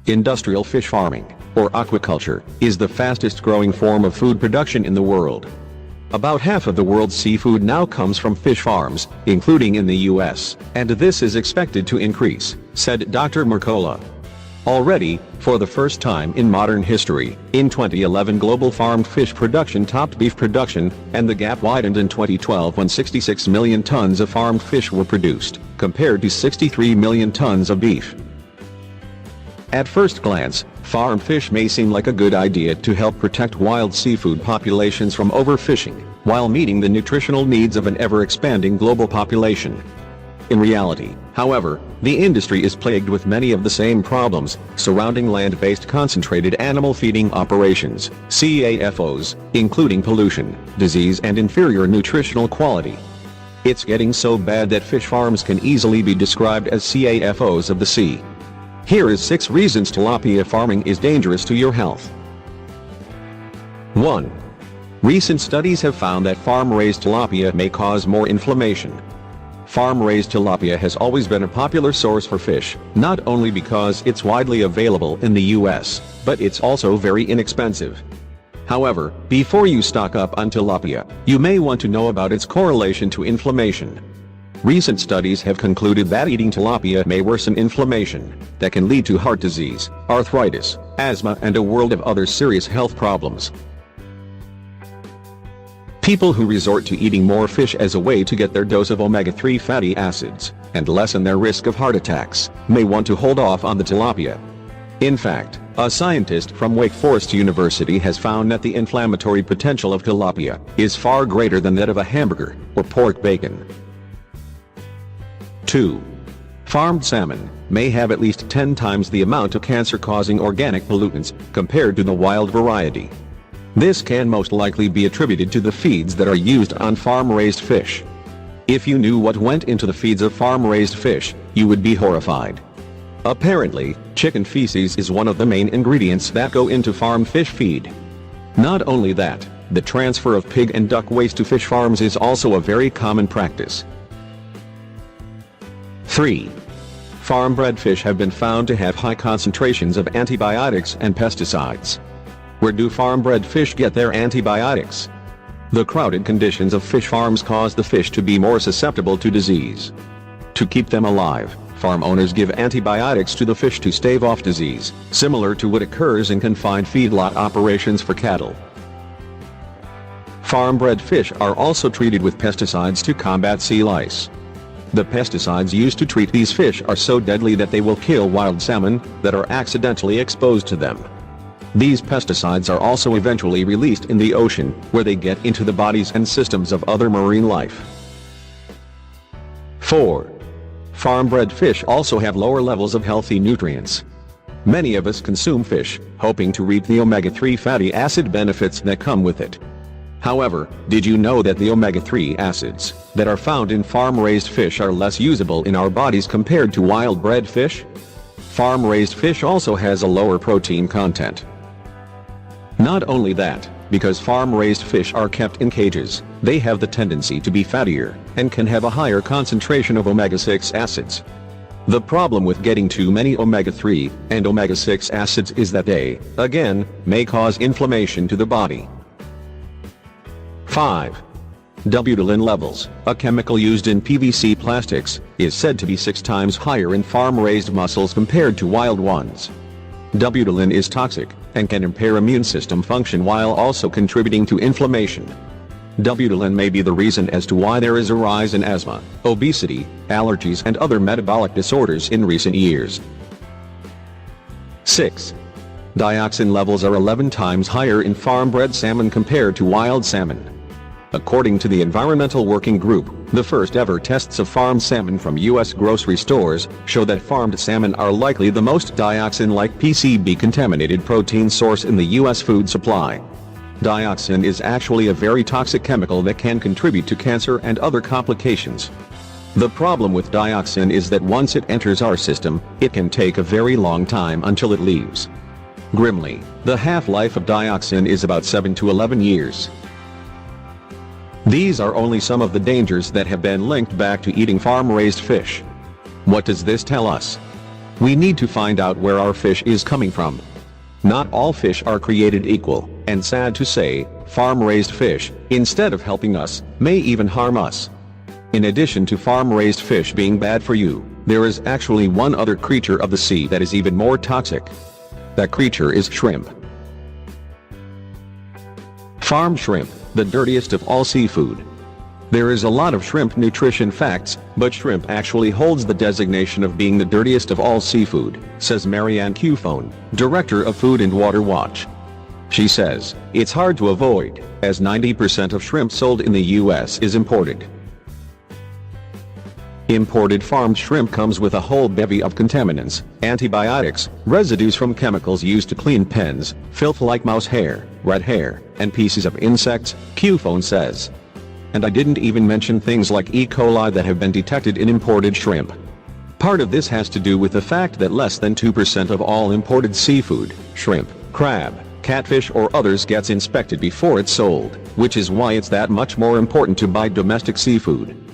Industrial fish farming, or aquaculture, is the fastest growing form of food production in the world. About half of the world's seafood now comes from fish farms, including in the US, and this is expected to increase, said Dr. Mercola. Already, for the first time in modern history, in 2011 global farmed fish production topped beef production, and the gap widened in 2012 when 66 million tons of farmed fish were produced, compared to 63 million tons of beef. At first glance, farmed fish may seem like a good idea to help protect wild seafood populations from overfishing, while meeting the nutritional needs of an ever-expanding global population. In reality, however, the industry is plagued with many of the same problems surrounding land-based concentrated animal feeding operations, CAFOs, including pollution, disease and inferior nutritional quality. It's getting so bad that fish farms can easily be described as CAFOs of the sea. Here is 6 reasons tilapia farming is dangerous to your health. 1. Recent studies have found that farm-raised tilapia may cause more inflammation. Farm-raised tilapia has always been a popular source for fish, not only because it's widely available in the US, but it's also very inexpensive. However, before you stock up on tilapia, you may want to know about its correlation to inflammation. Recent studies have concluded that eating tilapia may worsen inflammation, that can lead to heart disease, arthritis, asthma and a world of other serious health problems. People who resort to eating more fish as a way to get their dose of omega-3 fatty acids, and lessen their risk of heart attacks, may want to hold off on the tilapia. In fact, a scientist from Wake Forest University has found that the inflammatory potential of tilapia is far greater than that of a hamburger or pork bacon. 2. Farmed salmon may have at least 10 times the amount of cancer-causing organic pollutants compared to the wild variety. This can most likely be attributed to the feeds that are used on farm-raised fish. If you knew what went into the feeds of farm-raised fish, you would be horrified. Apparently, chicken feces is one of the main ingredients that go into farm fish feed. Not only that, the transfer of pig and duck waste to fish farms is also a very common practice. 3. Farm-bred fish have been found to have high concentrations of antibiotics and pesticides. Where do farm-bred fish get their antibiotics? The crowded conditions of fish farms cause the fish to be more susceptible to disease. To keep them alive, farm owners give antibiotics to the fish to stave off disease, similar to what occurs in confined feedlot operations for cattle. Farm-bred fish are also treated with pesticides to combat sea lice. The pesticides used to treat these fish are so deadly that they will kill wild salmon that are accidentally exposed to them. These pesticides are also eventually released in the ocean, where they get into the bodies and systems of other marine life. 4. Farm-bred fish also have lower levels of healthy nutrients. Many of us consume fish, hoping to reap the omega-3 fatty acid benefits that come with it. However, did you know that the omega-3 acids that are found in farm-raised fish are less usable in our bodies compared to wild-bred fish? Farm-raised fish also has a lower protein content. Not only that, because farm-raised fish are kept in cages, they have the tendency to be fattier, and can have a higher concentration of omega-6 acids. The problem with getting too many omega-3 and omega-6 acids is that they, again, may cause inflammation to the body. 5. Butylene levels, a chemical used in PVC plastics, is said to be 6 times higher in farm-raised mussels compared to wild ones. Butylene is toxic, and can impair immune system function while also contributing to inflammation. Butylene may be the reason as to why there is a rise in asthma, obesity, allergies and other metabolic disorders in recent years. 6. Dioxin levels are 11 times higher in farm-bred salmon compared to wild salmon. According to the Environmental Working Group, the first ever tests of farmed salmon from U.S. grocery stores show that farmed salmon are likely the most dioxin-like PCB contaminated protein source in the U.S. food supply. Dioxin is actually a very toxic chemical that can contribute to cancer and other complications. The problem with dioxin is that once it enters our system, it can take a very long time until it leaves. Grimly, the half-life of dioxin is about 7 to 11 years. These are only some of the dangers that have been linked back to eating farm-raised fish. What does this tell us? We need to find out where our fish is coming from. Not all fish are created equal, and sad to say, farm-raised fish, instead of helping us, may even harm us. In addition to farm-raised fish being bad for you, there is actually one other creature of the sea that is even more toxic. That creature is shrimp. Farm shrimp, the dirtiest of all seafood. There is a lot of shrimp nutrition facts, but shrimp actually holds the designation of being the dirtiest of all seafood, says Marianne Cufone, Director of Food and Water Watch. She says, it's hard to avoid, as 90% of shrimp sold in the US is imported. Imported farmed shrimp comes with a whole bevy of contaminants, antibiotics, residues from chemicals used to clean pens, filth like mouse hair, rat hair, and pieces of insects, Cufone says. And I didn't even mention things like E. coli that have been detected in imported shrimp. Part of this has to do with the fact that less than 2% of all imported seafood, shrimp, crab, catfish or others gets inspected before it's sold, which is why it's that much more important to buy domestic seafood.